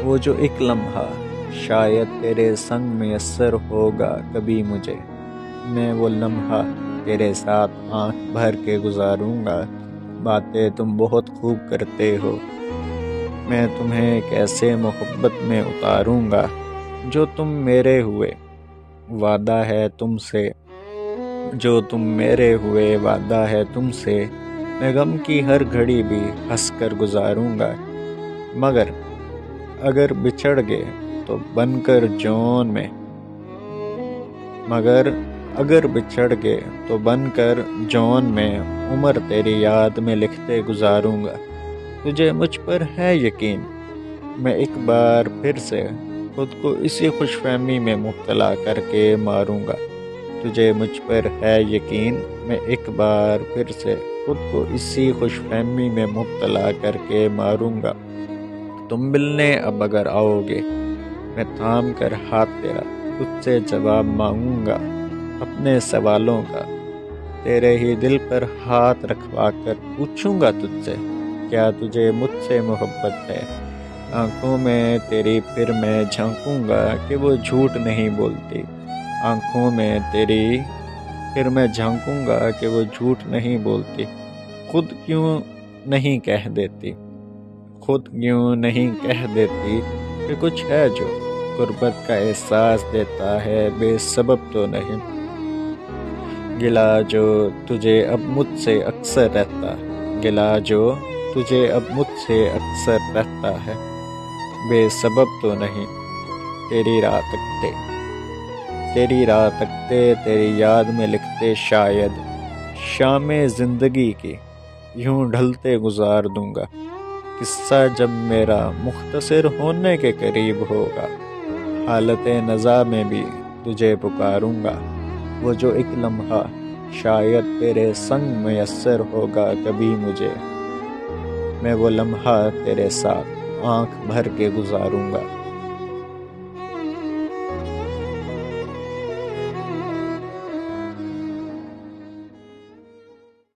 وہ جو ایک لمحہ شاید تیرے سنگ میسر ہوگا کبھی مجھے، میں وہ لمحہ تیرے ساتھ آنکھ بھر کے گزاروں گا۔ باتیں تم بہت خوب کرتے ہو، میں تمہیں کیسے محبت میں اتاروں گا۔ جو تم میرے ہوئے وعدہ ہے تم سے، جو تم میرے ہوئے وعدہ ہے تم سے، میں غم کی ہر گھڑی بھی ہنس کر گزاروں گا۔ مگر اگر بچھڑ گئے تو بن کر جون میں، مگر اگر بچھڑ گئے تو بن کر جون میں، عمر تیری یاد میں لکھتے گزاروں گا۔ تجھے مجھ پر ہے یقین، میں ایک بار پھر سے خود کو اسی خوش فہمی میں مبتلا کر کے ماروں گا۔ تجھے مجھ پر ہے یقین، میں ایک بار پھر سے خود کو اسی خوش فہمی میں مبتلا کر کے ماروں گا۔ تم ملنے اب اگر آؤ گے، میں تھام کر ہاتھ تیرا تجھ سے جواب مانگوں گا اپنے سوالوں کا۔ تیرے ہی دل پر ہاتھ رکھوا کر پوچھوں گا تجھ سے، کیا تجھے مجھ سے محبت ہے؟ آنکھوں میں تیری پھر میں جھانکوں گا کہ وہ جھوٹ نہیں بولتی۔ آنکھوں میں تیری پھر میں جھانکوں گا کہ وہ جھوٹ نہیں بولتی۔ خود کیوں نہیں کہہ دیتی، خود کیوں نہیں کہہ دیتی کہ کچھ ہے جو غربت کا احساس دیتا ہے، بے سبب تو نہیں۔ گلا جو تجھے اب مجھ سے اکثر رہتا، گلا جو تجھے اب مجھ سے اکثر رہتا ہے، بے سبب تو نہیں۔ تیری راہ تکتے، تیری راہ تکتے، تیری یاد میں لکھتے شاید شام زندگی کی یوں ڈھلتے گزار دوں گا۔ قصہ جب میرا مختصر ہونے کے قریب ہوگا، حالت نزا میں بھی تجھے پکاروں گا۔ وہ جو ایک لمحہ شاید تیرے سنگ میسر ہوگا کبھی مجھے، میں وہ لمحہ تیرے ساتھ آنکھ بھر کے گزاروں گا۔